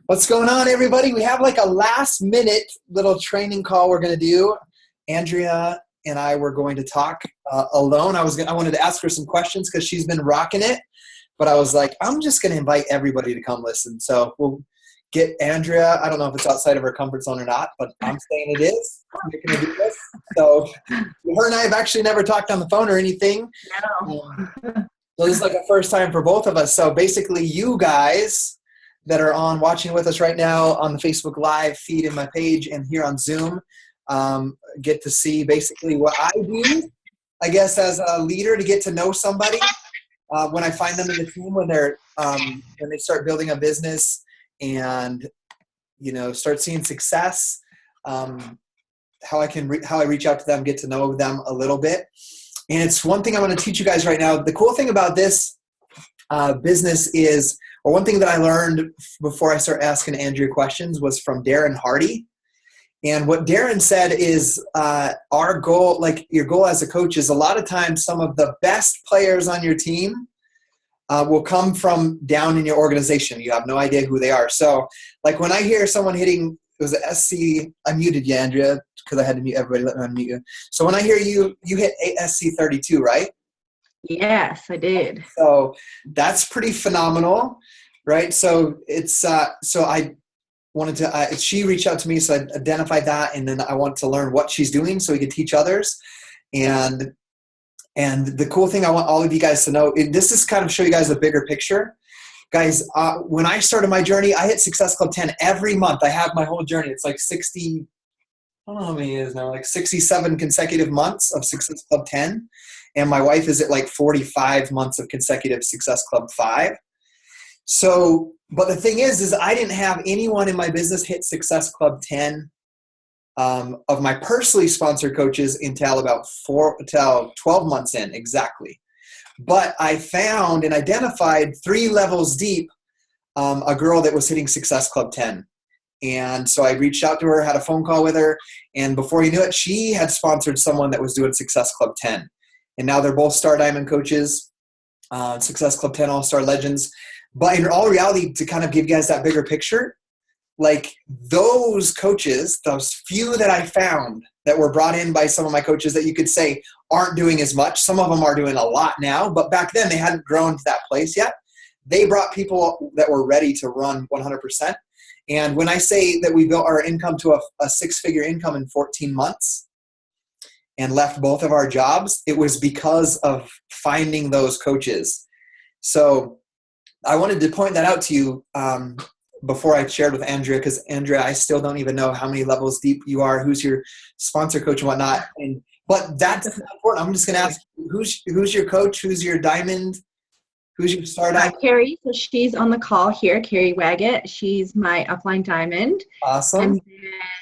What's going on, everybody? We have like a last minute little training call we're going to do. Andrea and I were going to talk alone. I wanted to ask her some questions because she's been rocking it, but I was like, I'm just going to invite everybody to come listen. So we'll get Andrea. I don't know if it's outside of her comfort zone or not, but I'm saying it is. We're going to do this. So her and I have actually never talked on the phone or anything. No. So this is like a first time for both of us. So basically you guys that are watching with us right now on the Facebook Live feed in my page and here on Zoom get to see basically what I do, I guess, as a leader to get to know somebody when I find them in the team when they start building a business and start seeing success. How I reach out to them, get to know them a little bit. And it's one thing I want to teach you guys right now. The cool thing about this business is, or one thing that I learned before I start asking Andrea questions was from Darren Hardy. And what Darren said is our goal, like your goal as a coach, is a lot of times some of the best players on your team will come from down in your organization. You have no idea who they are. So like when I hear someone hitting, it was a SC, I muted you, Andrea, because I had to mute everybody. Let me unmute you. So when I hear you hit SC 32, right? Yes, I did. So that's pretty phenomenal, right? So it's so I wanted to she reached out to me, so I identified that, and then I want to learn what she's doing so we could teach others. And the cool thing I want all of you guys to know, this is kind of show you guys the bigger picture. Guys, when I started my journey, I hit Success Club 10 every month. I have my whole journey. It's like 60, I don't know how many it is now, like 67 consecutive months of Success Club 10. And my wife is at like 45 months of consecutive Success Club 5. So, but the thing is I didn't have anyone in my business hit Success Club 10 of my personally sponsored coaches until 12 months in exactly. But I found and identified 3 levels deep a girl that was hitting Success Club 10. And so I reached out to her, had a phone call with her, and before you knew it, she had sponsored someone that was doing Success Club 10. And now they're both Star Diamond coaches, Success Club 10 All-Star Legends. But in all reality, to kind of give you guys that bigger picture, like those coaches, those few that I found that were brought in by some of my coaches that you could say aren't doing as much. Some of them are doing a lot now, but back then they hadn't grown to that place yet. They brought people that were ready to run 100%. And when I say that we built our income to a 6-figure income in 14 months and left both of our jobs, it was because of finding those coaches. So I wanted to point that out to you before I shared with Andrea, because Andrea, I still don't even know how many levels deep you are, who's your sponsor coach and whatnot. But that's important. I'm just going to ask, who's your coach? Who's your diamond? Who's your star diamond? Carrie, so she's on the call here, Carrie Waggett. She's my upline diamond. Awesome.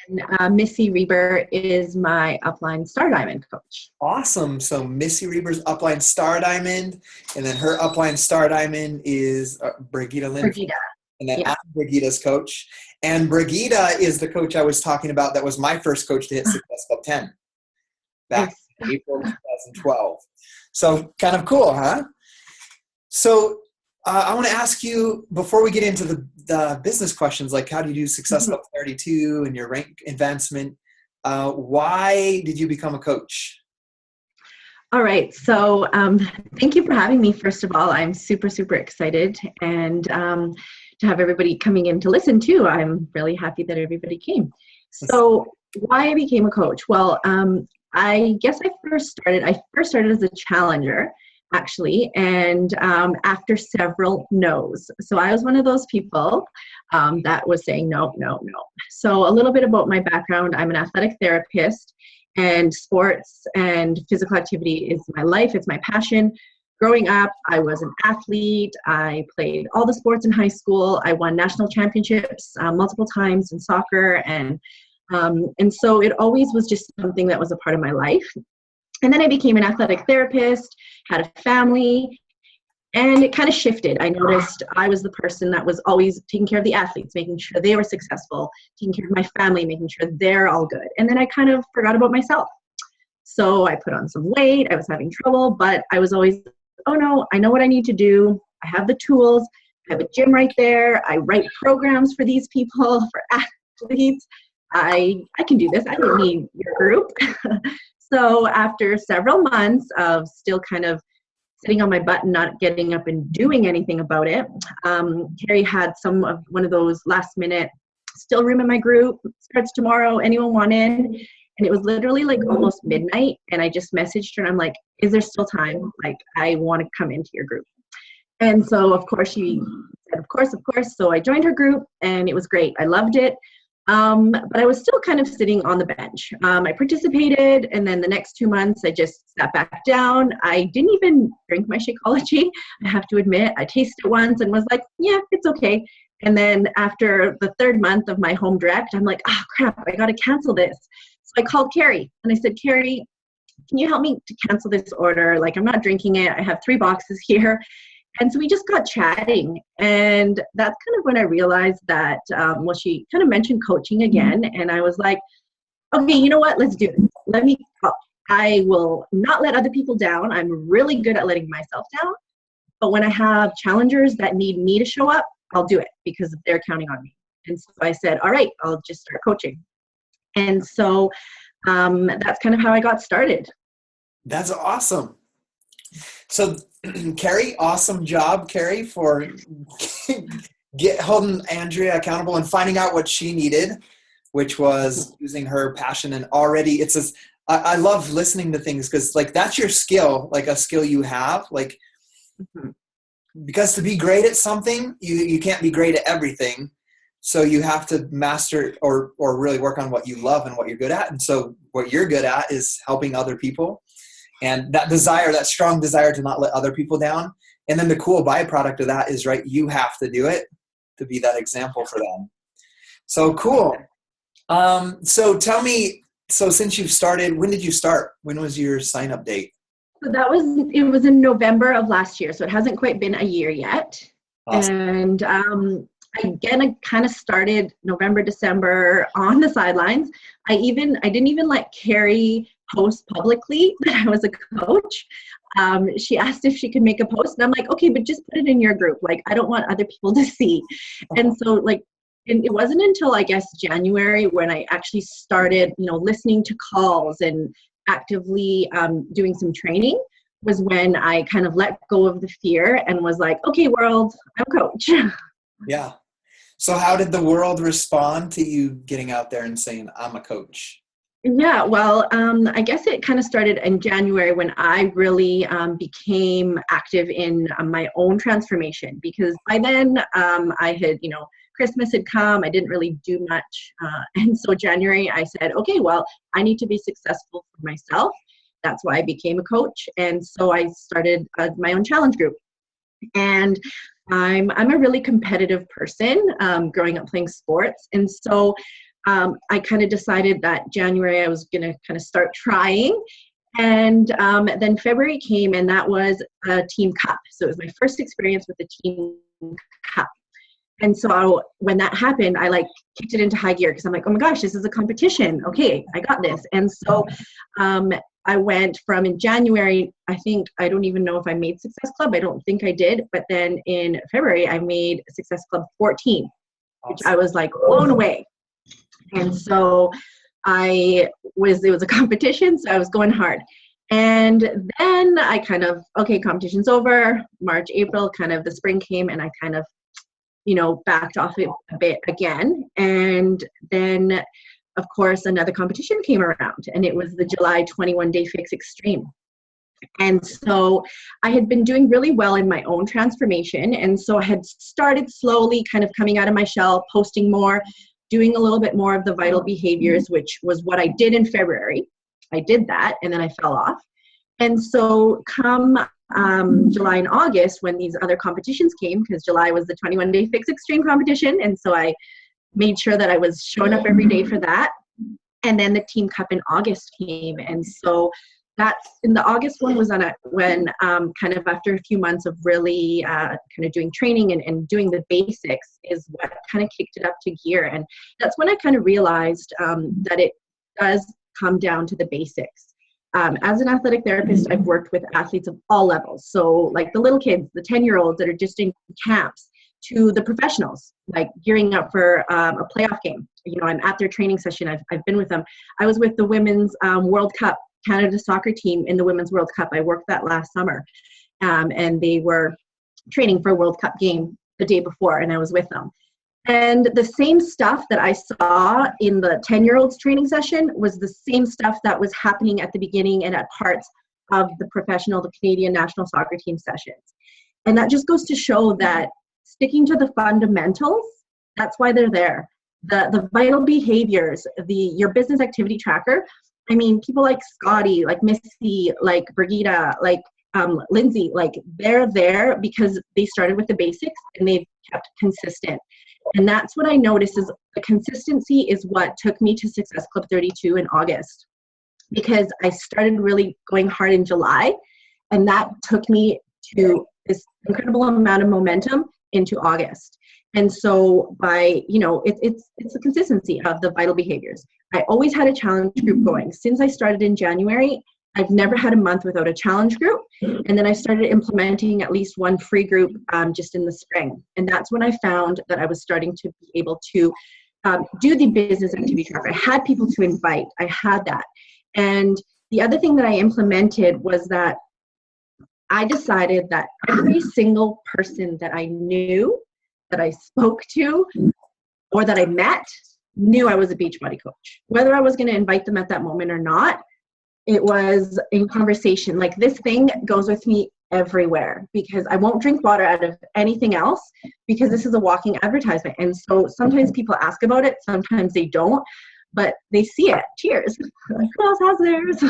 And then Missy Reber is my upline star diamond coach. Awesome. So Missy Reber's upline star diamond, and then her upline star diamond is Brigitte Lynn. Brigitte. And then I'm Brigitte's coach. And Brigitte is the coach I was talking about that was my first coach to hit Success Club 10 back in April 2012. So kind of cool, huh? So I want to ask you, before we get into the business questions, like how do you do Success Club 32 and your rank advancement, why did you become a coach? All right. So thank you for having me. First of all, I'm super, super excited. And to have everybody coming in to listen too. I'm really happy that everybody came. So why I became a coach? Well, I guess I first started as a challenger, actually, and after several no's. So I was one of those people that was saying no, no, no. So a little bit about my background. I'm an athletic therapist, and sports and physical activity is my life. It's my passion. Growing up, I was an athlete. I played all the sports in high school. I won national championships multiple times in soccer, and so it always was just something that was a part of my life. And then I became an athletic therapist, had a family, and it kind of shifted. I noticed I was the person that was always taking care of the athletes, making sure they were successful, taking care of my family, making sure they're all good. And then I kind of forgot about myself. So I put on some weight. I was having trouble, but I was always, oh no, I know what I need to do. I have the tools. I have a gym right there. I write programs for these people, for athletes. I can do this. I don't need your group. So after several months of still kind of sitting on my butt and not getting up and doing anything about it, Carrie had one of those last minute, still room in my group, starts tomorrow, anyone want in? And it was literally like almost midnight. And I just messaged her and I'm like, is there still time? Like, I want to come into your group. And so of course she said, of course. So I joined her group and it was great. I loved it. But I was still kind of sitting on the bench. I participated, and then the next 2 months, I just sat back down. I didn't even drink my Shakeology, I have to admit. I tasted it once and was like, yeah, it's okay. And then after the 3rd month of my home direct, I'm like, oh, crap, I got to cancel this. So I called Carrie, and I said, Carrie, can you help me to cancel this order? Like, I'm not drinking it. I have 3 boxes here. And so we just got chatting, and that's kind of when I realized that, she kind of mentioned coaching again, and I was like, okay, you know what, let's do this. I will not let other people down. I'm really good at letting myself down, but when I have challengers that need me to show up, I'll do it because they're counting on me. And so I said, all right, I'll just start coaching. And so that's kind of how I got started. That's awesome. So, Carrie, awesome job, Carrie, for holding Andrea accountable and finding out what she needed, which was using her passion. And already I love listening to things because like that's your skill, like a skill you have, like, because to be great at something, you can't be great at everything. So you have to master or really work on what you love and what you're good at. And so what you're good at is helping other people. And that strong desire to not let other people down. And then the cool byproduct of that is, right, you have to do it to be that example for them. So cool. So tell me, so since you've started, when did you start? When was your sign up date? So it was in November of last year. So it hasn't quite been a year yet. Awesome. And again, I kind of started November, December on the sidelines. I didn't even let Carrie post publicly that I was a coach. She asked if she could make a post, and I'm like, okay, but just put it in your group. Like, I don't want other people to see. And so like, it wasn't until I guess January when I actually started, listening to calls and actively doing some training, was when I kind of let go of the fear and was like, okay, world, I'm a coach. Yeah. So how did the world respond to you getting out there and saying, I'm a coach? Yeah, well, I guess it kind of started in January when I really became active in my own transformation, because by then I had, Christmas had come, I didn't really do much. And so January I said, okay, well, I need to be successful for myself. That's why I became a coach. And so I started my own challenge group. And I'm a really competitive person, growing up playing sports. And so I kind of decided that January I was going to kind of start trying. And then February came, and that was a team cup. So it was my first experience with the team cup. And so when that happened, I like kicked it into high gear because I'm like, oh my gosh, this is a competition. Okay, I got this. And so I went from in January, I don't even know if I made Success Club. I don't think I did. But then in February, I made Success Club 14, which I was like blown away. And so it was a competition, so I was going hard. And then I kind of, okay, competition's over, March, April, kind of the spring came, and I kind of, backed off it a bit again. And then, of course, another competition came around, and it was the July 21-Day Fix Extreme. And so I had been doing really well in my own transformation. And so I had started slowly kind of coming out of my shell, posting more, doing a little bit more of the vital behaviors, which was what I did in February. I did that, and then I fell off. And so come July and August, when these other competitions came, because July was the 21-Day Fix Extreme competition, and so I made sure that I was showing up every day for that. And then the Team Cup in August came, and so that's in the August one was when kind of after a few months of really kind of doing training and doing the basics is what kind of kicked it up to gear. And that's when I kind of realized that it does come down to the basics. As an athletic therapist, I've worked with athletes of all levels. So like the little kids, the 10-year-olds that are just in camps, to the professionals, like gearing up for a playoff game. You know, I'm at their training session. I've been with them. I was with the Women's World Cup, Canada soccer team in the Women's World Cup. I worked that last summer. And they were training for a World Cup game the day before, and I was with them. And the same stuff that I saw in the 10-year-olds training session was the same stuff that was happening at the beginning and at parts of the Canadian national soccer team sessions. And that just goes to show that sticking to the fundamentals, that's why they're there. The vital behaviors, your business activity tracker. I mean, people like Scotty, like Missy, like Brigitte, like Lindsay, like they're there because they started with the basics and they've kept consistent. And that's what I noticed is the consistency is what took me to Success Club 32 in August, because I started really going hard in July, and that took me to this incredible amount of momentum into August. And so by, you know, it's the consistency of the vital behaviors. I always had a challenge group going. Since I started in January, I've never had a month without a challenge group. And then I started implementing at least one free group just in the spring. And that's when I found that I was starting to be able to do the business activity tracker. I had people to invite. I had that. And the other thing that I implemented was that I decided that every single person that I knew, that I spoke to, or that I met, knew I was a Beachbody coach. Whether I was going to invite them at that moment or not, it was in conversation. Like, this thing goes with me everywhere because I won't drink water out of anything else because this is a walking advertisement. And so sometimes people ask about it, sometimes they don't, but they see it. Cheers. Like, who else has theirs?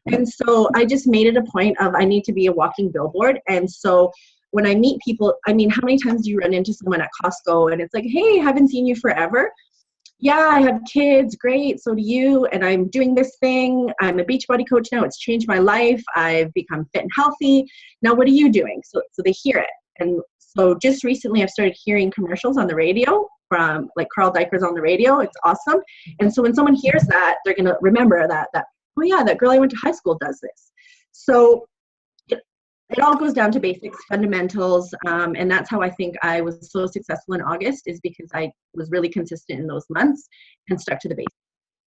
And so I just made it a point of I need to be a walking billboard. And so when I meet people, I mean, how many times do you run into someone at Costco and it's like, hey, haven't seen you forever. Yeah, I have kids. Great. So do you. And I'm doing this thing. I'm a Beachbody coach now. It's changed my life. I've become fit and healthy. Now, what are you doing? So they hear it. And so just recently I've started hearing commercials on the radio from like Carl Deicher's on the radio. It's awesome. And so when someone hears that, they're going to remember that, oh yeah, that girl I went to high school does this. So it all goes down to basics, fundamentals, and that's how I think I was so successful in August, is because I was really consistent in those months and stuck to the basics.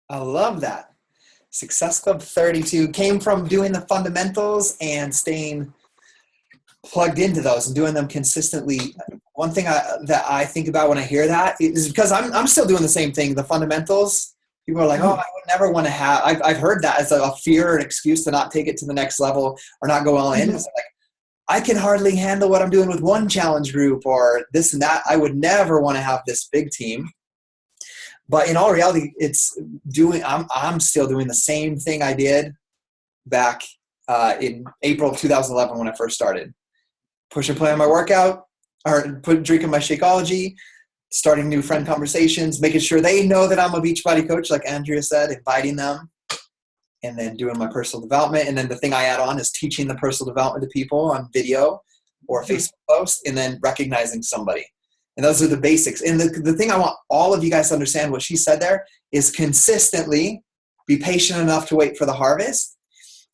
I love that. Success Club 32 came from doing the fundamentals and staying plugged into those and doing them consistently. One thing that I think about when I hear that is because I'm still doing the same thing, the fundamentals. People are like, oh, I would never want to have, I've heard that as a fear or an excuse to not take it to the next level or not go all in. It's like, I can hardly handle what I'm doing with one challenge group or this and that. I would never want to have this big team. But in all reality, I'm still doing the same thing I did back in April of 2011 when I first started. Push and play on my workout, or drinking my Shakeology, starting new friend conversations, making sure they know that I'm a Beachbody coach, like Andrea said, inviting them, and then doing my personal development. And then the thing I add on is teaching the personal development to people on video or Facebook post, and then recognizing somebody. And those are the basics. And the thing I want all of you guys to understand, what she said there, is consistently be patient enough to wait for the harvest.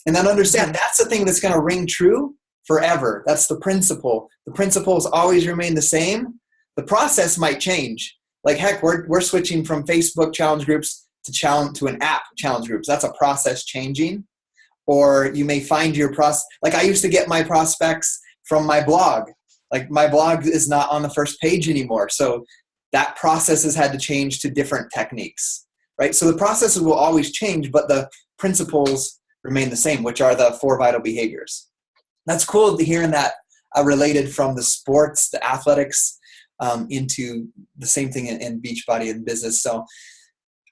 And then understand that's the thing that's going to ring true forever. That's the principle. The principles always remain the same. The process might change. Like, heck, we're switching from Facebook challenge groups to an app challenge groups. That's a process changing. Or you may find your like I used to get my prospects from my blog. Like, my blog is not on the first page anymore. So that process has had to change to different techniques, right? So the processes will always change, but the principles remain the same, which are the 4 vital behaviors. That's cool to hearing that related from the sports, the athletics, into the same thing in Beachbody and business. So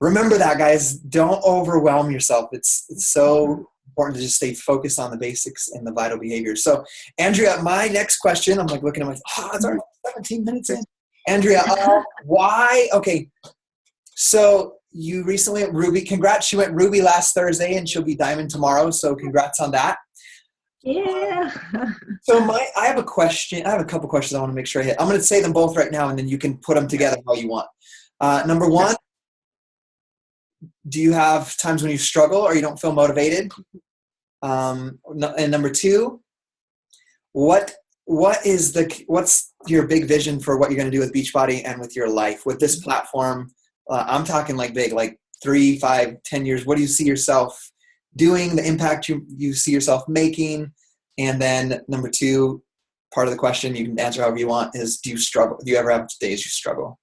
remember that, guys. Don't overwhelm yourself. It's so important to just stay focused on the basics and the vital behaviors. So, Andrea, my next question, I'm like looking at my, it's already 17 minutes in. Andrea, why? Okay. So you recently went Ruby. Congrats. She went Ruby last Thursday and she'll be Diamond tomorrow. So congrats on that. Yeah. So I have a question. I have a couple questions I want to make sure I hit. I'm going to say them both right now, and then you can put them together how you want. Number one, do you have times when you struggle or you don't feel motivated? And number two, what what's your big vision for what you're going to do with Beachbody and with your life, with this platform? I'm talking like big, like 3, 5, 10 years. What do you see yourself doing, the impact you see yourself making? And then number 2, part of the question, you can answer however you want, is do you struggle? Do you ever have days you struggle?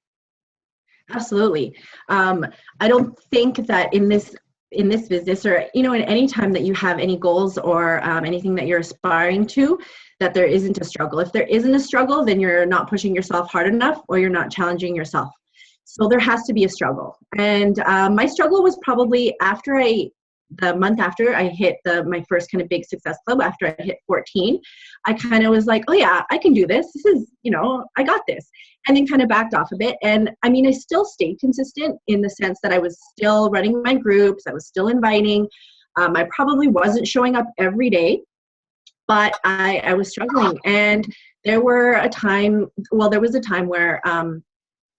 Absolutely. I don't think that in this business, or in any time that you have any goals or anything that you're aspiring to, that there isn't a struggle. If there isn't a struggle, then you're not pushing yourself hard enough, or you're not challenging yourself. So there has to be a struggle. And my struggle was probably the month after I hit my first kind of big success club, after I hit 14, I kind of was like, oh yeah, I can do this. This is, I got this. And then kind of backed off a bit. And I mean, I still stayed consistent in the sense that I was still running my groups. I was still inviting. I probably wasn't showing up every day, but I was struggling. And there was a time where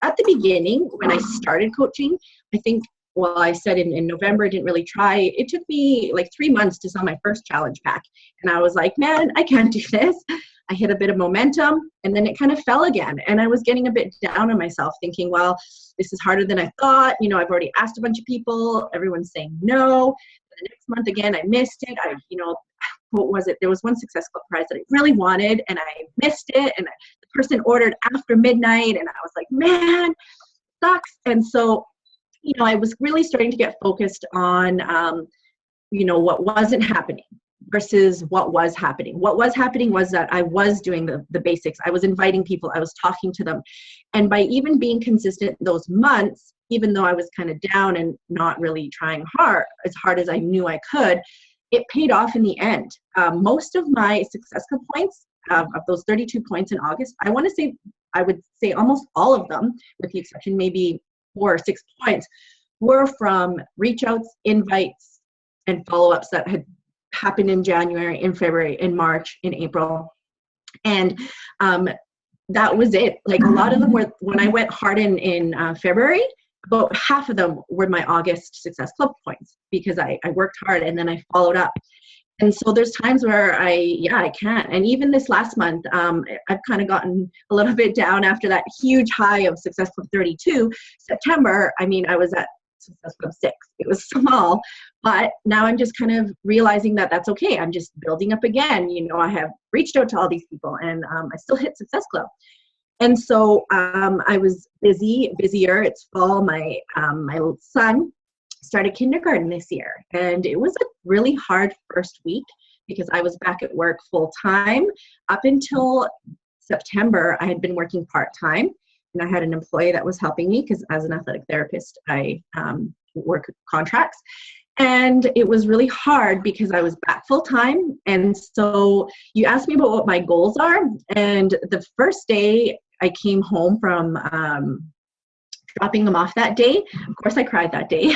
at the beginning, when I started coaching, I think, I said in November, I didn't really try. It took me like 3 months to sell my first challenge pack. And I was like, man, I can't do this. I hit a bit of momentum, and then it kind of fell again. And I was getting a bit down on myself, thinking, well, this is harder than I thought. I've already asked a bunch of people. Everyone's saying no. The next month again, I missed it. What was it? There was one Success Club prize that I really wanted, and I missed it. And the person ordered after midnight, and I was like, man, sucks. And so, I was really starting to get focused on, what wasn't happening versus what was happening. What was happening was that I was doing the basics. I was inviting people. I was talking to them. And by even being consistent those months, even though I was kind of down and not really trying as hard as I knew I could, it paid off in the end. Most of my Success Club points, of those 32 points in August, I would say almost all of them, with the exception maybe 4 or 6 points, were from reach outs, invites, and follow-ups that had happened in January, in February, in March, in April. And that was it. Like, a lot of them were, when I went hard in February, about half of them were my August Success Club points, because I worked hard and then I followed up. And so there's times where I can't. And even this last month, I've kind of gotten a little bit down after that huge high of Success Club 32. September, I was at Success Club 6. It was small, but now I'm just kind of realizing that that's okay. I'm just building up again. I have reached out to all these people, and I still hit Success Club. And so I was busier. It's fall. My son started kindergarten this year, and it was a really hard first week because I was back at work full time. Up until September, I had been working part-time, and I had an employee that was helping me because as an athletic therapist, I work contracts. And it was really hard because I was back full time. And so you asked me about what my goals are. And the first day I came home from dropping them off that day. Of course, I cried that day.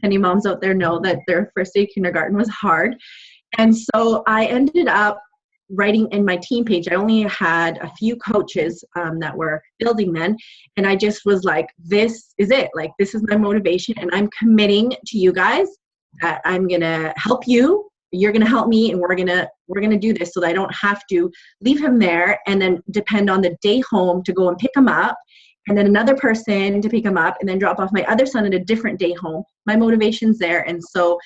Any moms out there know that their first day of kindergarten was hard. And so I ended up writing in my team page. I only had a few coaches that were building then. And I just was like, this is it. Like, this is my motivation. And I'm committing to you guys that I'm going to help you. You're going to help me. And we're going to do this so that I don't have to leave him there and then depend on the day home to go and pick him up, and then another person to pick him up, and then drop off my other son at a different day home. My motivation's there. And so,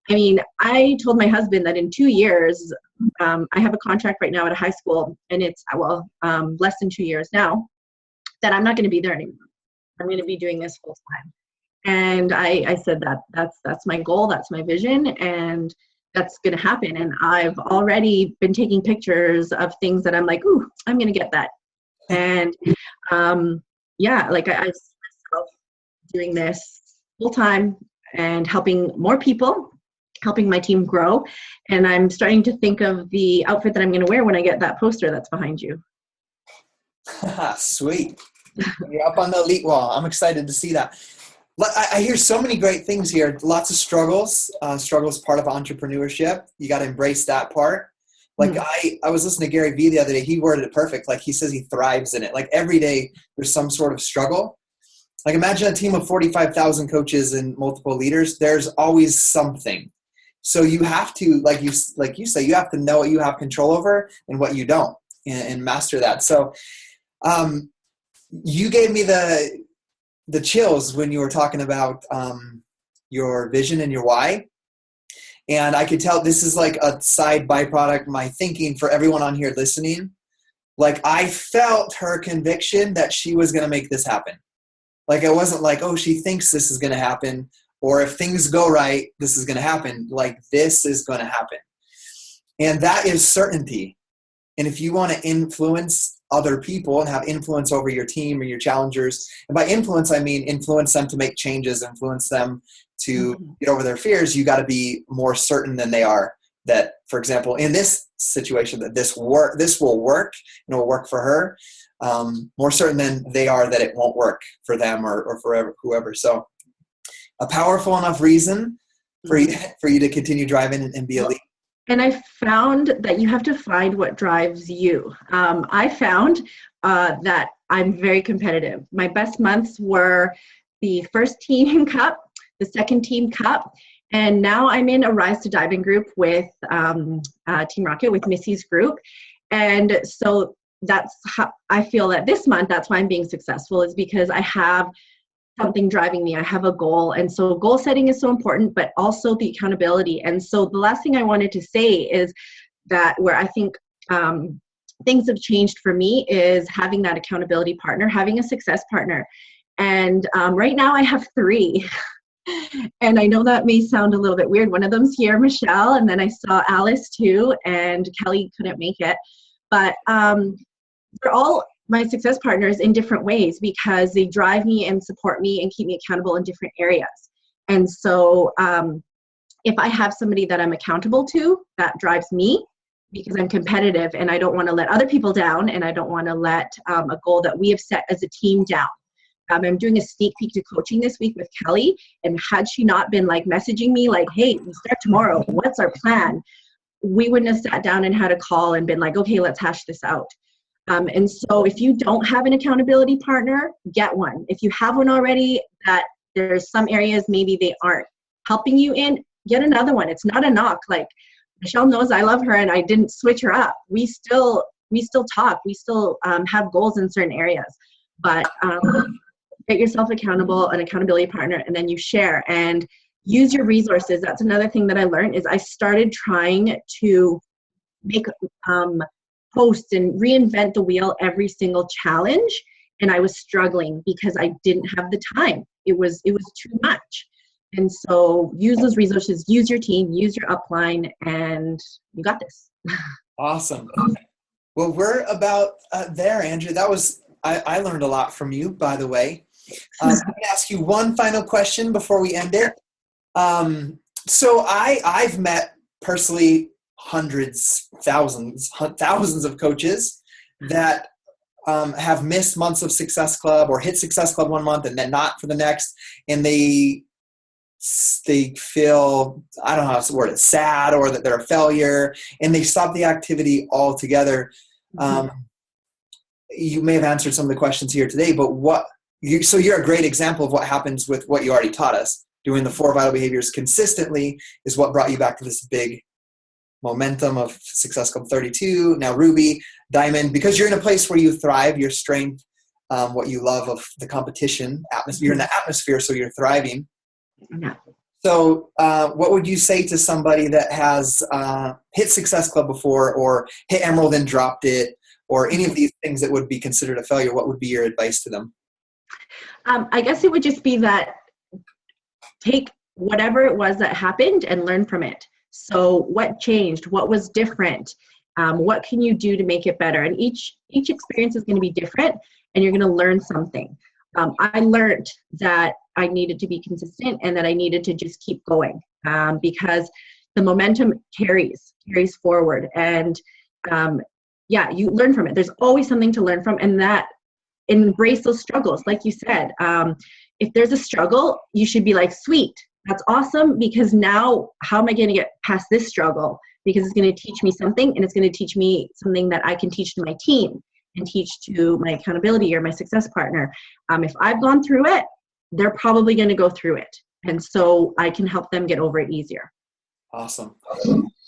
I told my husband that in 2 years, I have a contract right now at a high school, and it's, less than 2 years now, that I'm not going to be there anymore. I'm going to be doing this full time. And I said that's my goal. That's my vision. And that's going to happen. And I've already been taking pictures of things that I'm like, ooh, I'm going to get that. And, I see myself doing this full time and helping more people, helping my team grow. And I'm starting to think of the outfit that I'm going to wear when I get that poster that's behind you. Sweet. You're up on the elite wall. I'm excited to see that. I hear so many great things here. Lots of struggles. Struggles part of entrepreneurship. You got to embrace that part. Like I was listening to Gary Vee the other day. He worded it perfect. Like, he says he thrives in it. Like, every day there's some sort of struggle. Like, imagine a team of 45,000 coaches and multiple leaders. There's always something. So you have to, like you say, you have to know what you have control over and what you don't. and master that. So you gave me the chills when you were talking about your vision and your why. And I could tell this is like a side byproduct, my thinking for everyone on here listening. Like I felt her conviction that she was going to make this happen. Like it wasn't like, oh, she thinks this is going to happen, or if things go right, this is going to happen. Like this is going to happen. And that is certainty. And if you want to influence other people and have influence over your team or your challengers, and by influence, I mean influence them to make changes, influence them to get over their fears, you got to be more certain than they are that, for example, in this situation, that this will work and it will work for her, more certain than they are that it won't work for them or for whoever. So a powerful enough reason for you to continue driving and be a leader. And I found that you have to find what drives you. I found that I'm very competitive. My best months were the first Team Cup, the second Team Cup, and now I'm in a Rise to Diving group with Team Rocket, with Missy's group. And so that's how I feel that this month, that's why I'm being successful, is because I have something driving me. I have a goal. And so goal setting is so important, but also the accountability. And so the last thing I wanted to say is that where I think things have changed for me is having that accountability partner, having a success partner. And right now I have 3. And I know that may sound a little bit weird. One of them's here, Michelle, and then I saw Alice too, and Kelly couldn't make it. But they're all my success partners in different ways because they drive me and support me and keep me accountable in different areas. And so if I have somebody that I'm accountable to, that drives me because I'm competitive and I don't want to let other people down, and I don't want to let a goal that we have set as a team down. I'm doing a sneak peek to coaching this week with Kelly, and had she not been like messaging me like, hey, we start tomorrow, what's our plan? We wouldn't have sat down and had a call and been like, okay, let's hash this out. And so if you don't have an accountability partner, get one. If you have one already, that there's some areas maybe they aren't helping you in, get another one. It's not a knock. Like Michelle knows I love her and I didn't switch her up. We still talk. We still have goals in certain areas. But get yourself accountable, an accountability partner, and then you share and use your resources. That's another thing that I learned is I started trying to make post and reinvent the wheel every single challenge, and I was struggling because I didn't have the time. It was too much. And so use those resources, use your team, use your upline, and you got this. Awesome. Well, we're about there, Andrew. That was I learned a lot from you, by the way. I'm going to ask you one final question before we end it. So I've met personally hundreds, thousands of coaches that have missed months of Success Club or hit Success Club one month and then not for the next. And they feel, I don't know how to word it, sad, or that they're a failure, and they stop the activity altogether. You may have answered some of the questions here today, but so you're a great example of what happens with what you already taught us. Doing the 4 vital behaviors consistently is what brought you back to this big momentum of Success Club 32, now Ruby, Diamond, because you're in a place where you thrive, your strength, what you love of the competition atmosphere. You're in the atmosphere, so you're thriving. Yeah. So what would you say to somebody that has hit Success Club before, or hit Emerald and dropped it, or any of these things that would be considered a failure? What would be your advice to them? I guess it would just be that take whatever it was that happened and learn from it. So what changed? What was different? What can you do to make it better? And each experience is going to be different, and you're going to learn something. I learned that I needed to be consistent and that I needed to just keep going because the momentum carries forward. And you learn from it. There's always something to learn from, and that embrace those struggles. Like you said, if there's a struggle, you should be like, sweet, that's awesome, because now how am I going to get past this struggle? Because it's going to teach me something, and it's going to teach me something that I can teach to my team and teach to my accountability or my success partner. If I've gone through it, they're probably going to go through it. And so I can help them get over it easier. Awesome.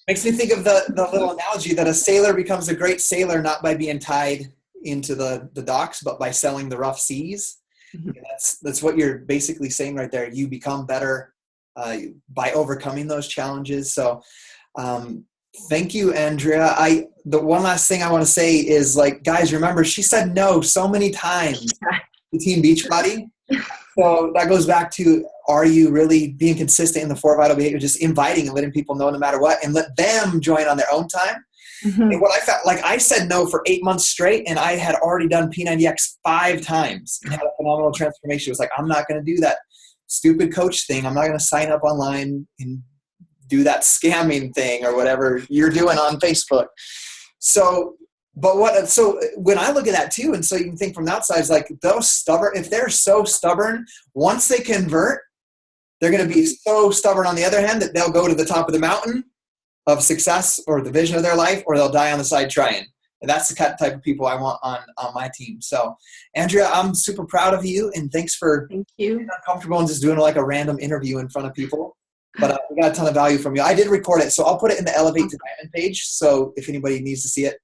Makes me think of the little analogy that a sailor becomes a great sailor not by being tied into the docks, but by sailing the rough seas. Mhm. That's what you're basically saying right there. You become better by overcoming those challenges. So thank you, Andrea. The one last thing I want to say is, like, guys, remember, she said no so many times to Team Beachbody. So that goes back to, are you really being consistent in the 4 vital behaviors, just inviting and letting people know no matter what, and let them join on their own time? Mhm. And what I felt like, I said no for 8 months straight, and I had already done P90X 5 times and had a phenomenal transformation. It was like, I'm not going to do that stupid coach thing. I'm not going to sign up online and do that scamming thing or whatever you're doing on Facebook. So, so when I look at that too, and so you can think from the outside, it's like, those stubborn, if they're so stubborn, once they convert, they're going to be so stubborn on the other hand that they'll go to the top of the mountain of success or the vision of their life, or they'll die on the side trying. And that's the type of people I want on my team. So, Andrea, I'm super proud of you, and thanks for Thank you. being uncomfortable and just doing like a random interview in front of people. But we got a ton of value from you. I did record it, so I'll put it in the Elevate to Diamond page. So if anybody needs to see it,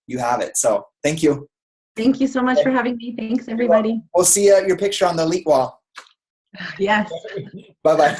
you have it. So thank you. Thank you so much for having me. Thanks, everybody. We'll see your picture on the elite wall. Yes. Bye-bye.